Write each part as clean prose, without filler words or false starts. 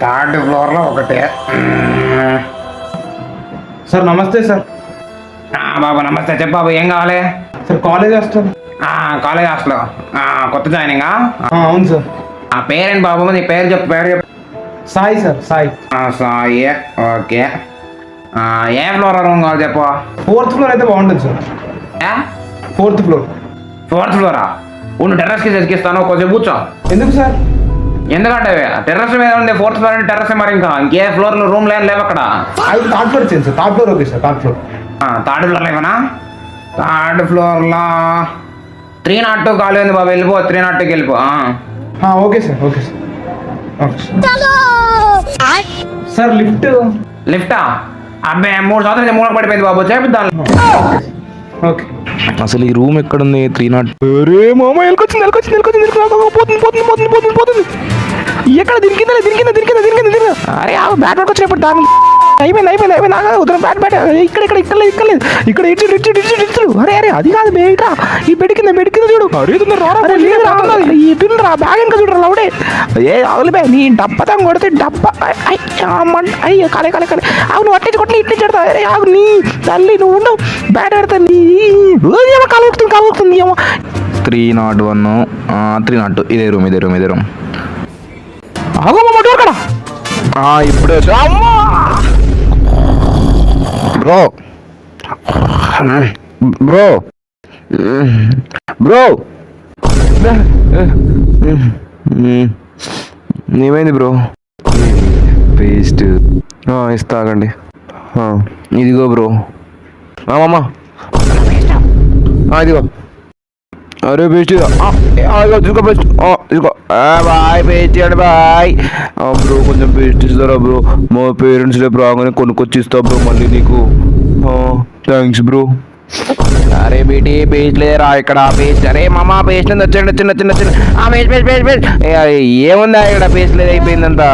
Third ఫ్లోర్లో ఒకటే. Sir నమస్తే సార్. బాబు నమస్తే. చెప్పు బాబు, ఏం కావాలి? Sir college hostel. College hostel కొత్త జాయినింగా? అవును సార్. పేరేంటి బాబు? నీ పేరు చెప్పు. పేరు చెప్పు. సాయి సార్, సాయి. సాయి. ఓకే. ఏ ఫ్లోర్ రూమ్ కావాలి చెప్పు. 4th ఫ్లోర్ అయితే బాగుంటుంది sir. 4th floor. 4th flora? ఉండు, టెర్రస్కి ఎక్కిస్తాను, కొంచెం కూర్చో. ఎందుకు సార్? ఎందుకంటే టెర్రస్ మీద ఉంది. 4th ఫ్లోర్ అంటే టెర్రస్ మరి ఇంకా ఇంకే ఫ్లోర్లో రూమ్ లేవు అక్కడ. అది థర్డ్ ఫ్లోర్ ఇచ్చింది sir. Third floor okay sir. Third floor. Third floor లేవనా? థర్డ్ ఫ్లోర్లో 302 ఖాళీ ఉంది బాబు, వెళ్ళిపో. 302కి వెళ్ళిపో. Okay sir. Okay sir. Sir lift. లిఫ్టా? అబ్బాయి 3 సంవత్సరాలు మూల పడిపోయింది బాబు, చేపిద్దాం. ఓకే. అసలు ఈ రూమ్ ఎక్కడుంది? 302. అరే మామ, ఎల్కొచ్చింది. పోతుంది. ఎక్కడ దీనికింద. అరే బ్యాట్ వర్క్ వచ్చినప్పుడు దాని అయిపోయింది. ఉదరం బ్యాట్ ఇక్కడ ఇడ్చుడు. అరే అది కాదు బేట. ఈ బెడ్ కింద చూడు. అరే ఇటురా బ్యాగ్ ఇంకా చూడరా లౌడే. ఏ అవులు బే, నీ డబ్బతం కొడితే డబ్బా అయ్యో కాలే అవును అట్టే కొట్టి ఇట్టే చెడతా. అరే ఆగు నీ తల్లి, నువ్వు ఉండవు. బ్యాట్ పెడతా నీ కాలుతుంది ఏమో. 301, 302. ఇదే రూమ్. ఆగమ్మ డోర్ కదా. ఇప్పుడే బ్రో ఏమైంది బ్రో? పేస్ట్ ఇస్తాగండి. ఇదిగో బ్రో. మామా ఇదిగో. అరే పేస్ట్ తీసుకో. పేస్ట్ తీసుకో. బాయ్ పేస్ట్ ఇవ్వండి బాయ్. బ్రో కొంచెం పేస్ట్ ఇస్తారా బ్రో? మా పేరెంట్స్ రేపు రాగానే కొనుక్కొచ్చి ఇస్తా బ్రో మళ్ళీ నీకు. Thanks bro. అరే బేటీ పేస్ట్ లేరా ఇక్కడ? పేస్ట్. అరే మామా పేస్ట్ వచ్చండి. చిన్న పేస్ట్. ఏముందా ఇక్కడ? పేస్ట్ లేదు, అయిపోయిందంతా.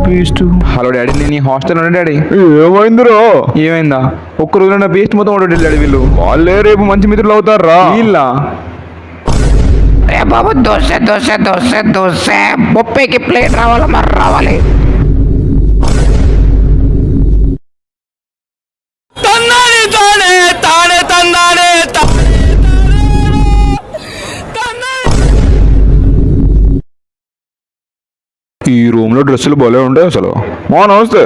పేస్ట్. హలో డాడీ, నేను ఈ హాస్టల్ ఉన్నా డాడీ. ఏమైందా? ఒక్క రోజు నా పేస్ట్ మొత్తం ఒకటి డాడీ. వీళ్ళు వాళ్ళే రేపు మంచి మిత్రులు అవుతారా వీళ్ళ? బాబు దోశ 30కి ప్లేట్ రావాలి, మరి రావాలి. ఈ రూమ్ లో డ్రెస్సులు బాగా ఉంటాయి అసలు. నమస్తే.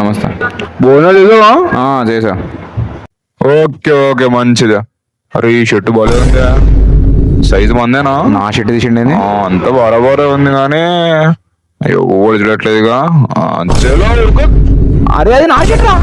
నమస్తే. భోజనాలు చేసా. ఓకే మంచిదా. అరే ఈ షర్ట్ బాగా ఉందా? సైజు మందేనా? నా షర్ట్ తీసిండి. అంత బాగా ఉంది కానీ అయ్యో చూడట్లేదుగా. అరే అది నా షర్ట్ రా.